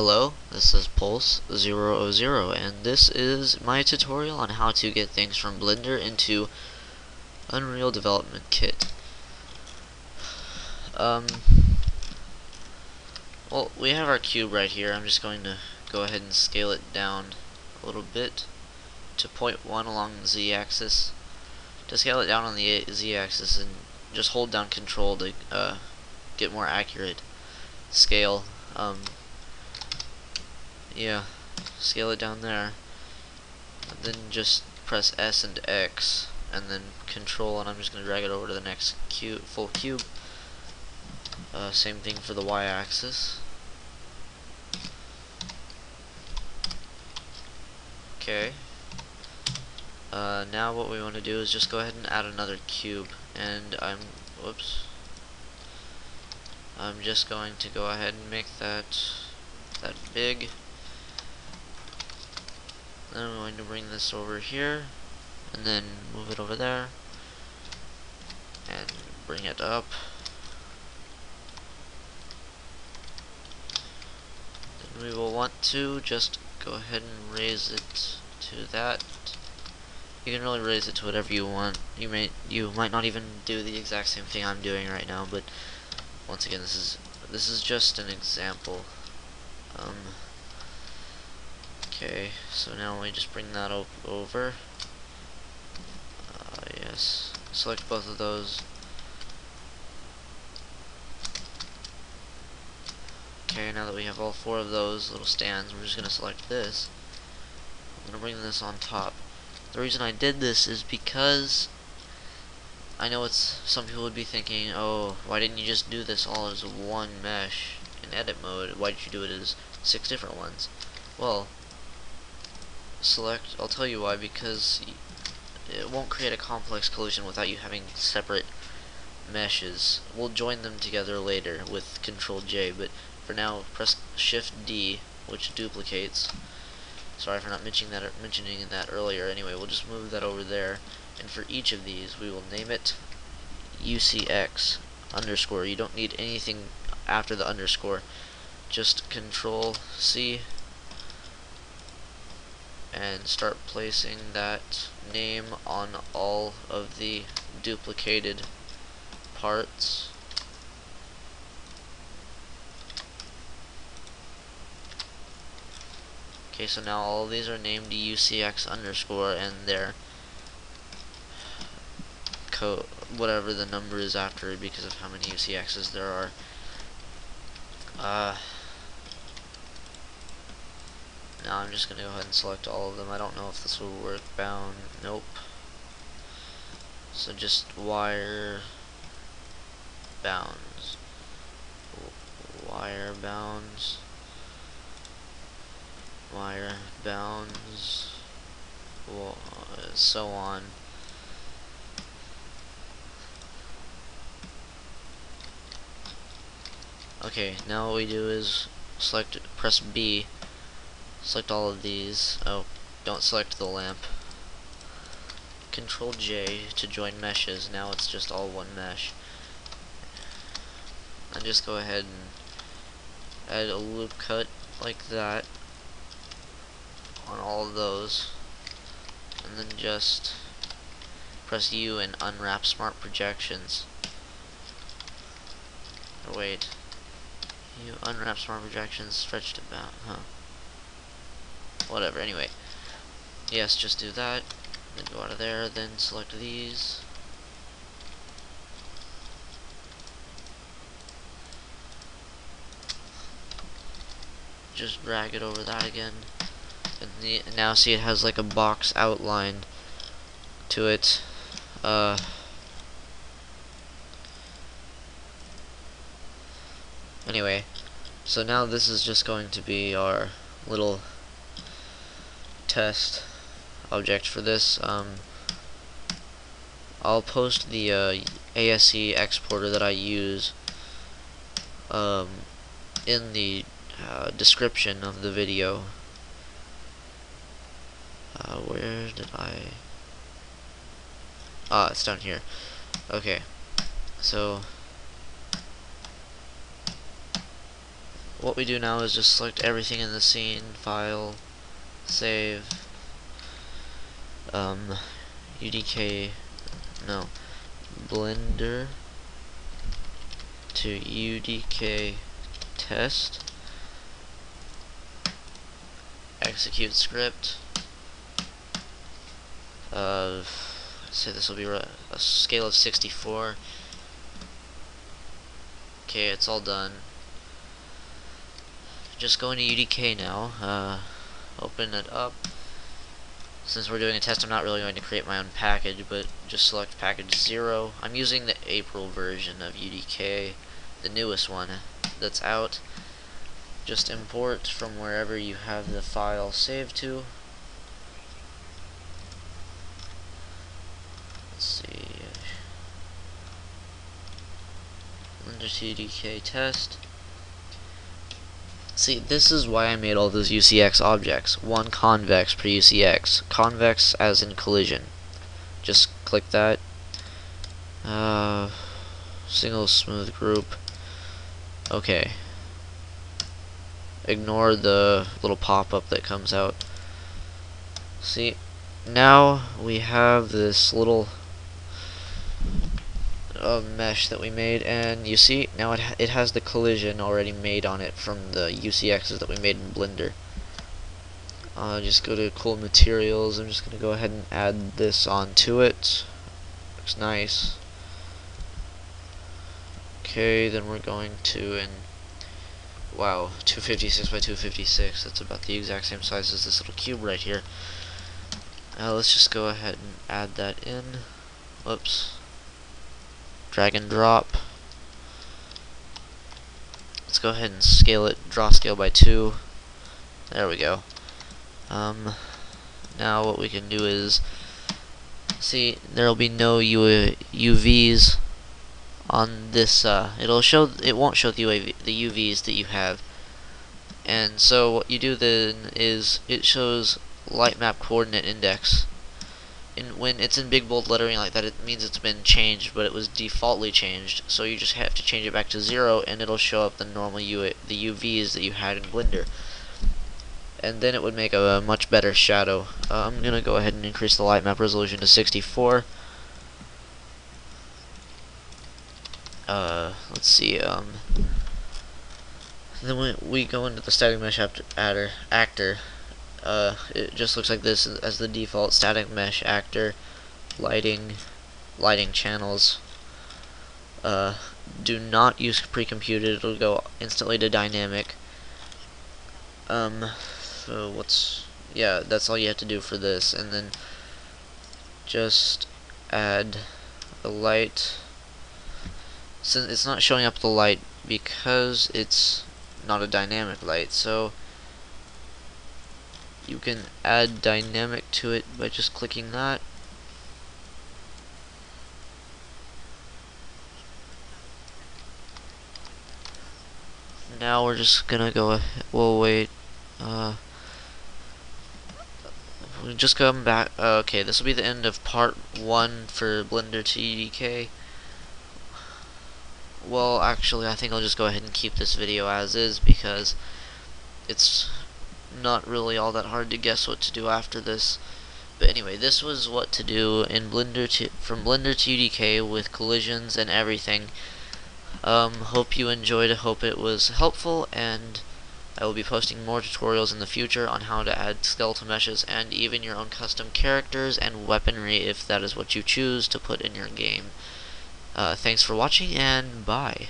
Hello, this is Pulse000 and this is my tutorial on how to get things from Blender into Unreal Development Kit. Well, we have our cube right here. I'm just going to go ahead and scale it down a little bit to 0.1 along the z-axis. To scale it down on the z-axis, and just hold down Control to get more accurate scale. Yeah, scale it down there, and then just press S and X, and then Control, and I'm just going to drag it over to the next full cube. Same thing for the y-axis. Okay. Now what we want to do is just go ahead and add another cube, and I'm just going to go ahead and make that big. Then I'm going to bring this over here, and then move it over there, and bring it up. Then we will want to just go ahead and raise it to that. You can really raise it to whatever you want. You might not even do the exact same thing I'm doing right now, but once again, this is just an example. Okay, so now we just bring that over. Yes, select both of those. Okay, now that we have all four of those little stands, we're just going to select this. I'm going to bring this on top. The reason I did this is because I know some people would be thinking, oh, why didn't you just do this all as one mesh in edit mode? Why did you do it as 6 different ones? Well, I'll tell you why, because it won't create a complex collision without you having separate meshes. We'll join them together later with Control J, but for now press Shift D, which duplicates. Sorry for not mentioning that earlier. Anyway, we'll just move that over there, and for each of these we will name it UCX underscore. You don't need anything after the underscore. Just Control C and start placing that name on all of the duplicated parts. Okay, so now all of these are named UCX underscore, and their whatever the number is after it, because of how many UCXs there are. Now I'm just going to go ahead and select all of them. I don't know if this will work. Bound, nope. So just wire bounds, wire bounds, wire bounds, so on. Okay, now what we do is press B, select all of these. Oh, don't select the lamp. Control J to join meshes. Now it's just all one mesh. And just go ahead and add a loop cut like that on all of those, and then just press U and unwrap Smart Projections. Or wait, you unwrap Smart Projections, stretch to bound, whatever, anyway. Yes, just do that, then go out of there, then select these. Just drag it over that again. And now see, it has like a box outline to it. Anyway, so now this is just going to be our little test object for this. I'll post the ASE exporter that I use in the description of the video. Where did it's down here. Okay, so what we do now is just select everything in the scene, file, save, UDK, no, Blender to UDK test, execute script. Say this will be a scale of 64. Okay, it's all done. Just go into UDK now. Open it up. Since we're doing a test, I'm not really going to create my own package, but just select package 0. I'm using the April version of UDK, the newest one that's out. Just import from wherever you have the file saved to. Let's see. Blender UDK test. See, this is why I made all those UCX objects. One convex per UCX. Convex as in collision. Just click that. Single smooth group. Okay. Ignore the little pop-up that comes out. See, now we have this little mesh that we made, and you see now it has the collision already made on it from the UCXs that we made in Blender. Just go to cool materials. I'm just gonna go ahead and add this onto it. Looks nice. Okay, then we're going to, and wow, 256 by 256. That's about the exact same size as this little cube right here. Let's just go ahead and add that in. Whoops. Drag and drop. Let's go ahead and scale it. Draw scale by 2. There we go. Now what we can do is, see, there'll be no UVs on this. It won't show the UVs that you have. And so what you do then is it shows light map coordinate index. And when it's in big bold lettering like that, it means it's been changed, but it was defaultly changed. So you just have to change it back to 0, and it'll show up the normal the UVs that you had in Blender. And then it would make a much better shadow. I'm gonna go ahead and increase the light map resolution to 64. Let's see. Then we go into the static mesh actor. It just looks like this as the default static mesh actor. Lighting channels. Do not use pre-computed. It'll go instantly to dynamic. So yeah, that's all you have to do for this, and then just add a light. Since it's not showing up the light because it's not a dynamic light, so you can add dynamic to it by just clicking that. Now we're just gonna go. We'll wait. We'll just come back. Okay, this will be the end of part 1 for Blender to UDK. Well, actually, I think I'll just go ahead and keep this video as is, because it's not really all that hard to guess what to do after this. But anyway, this was what to do in from Blender to UDK with collisions and everything. Hope you enjoyed. Hope it was helpful, and I will be posting more tutorials in the future on how to add skeletal meshes and even your own custom characters and weaponry if that is what you choose to put in your game. Thanks for watching, and bye.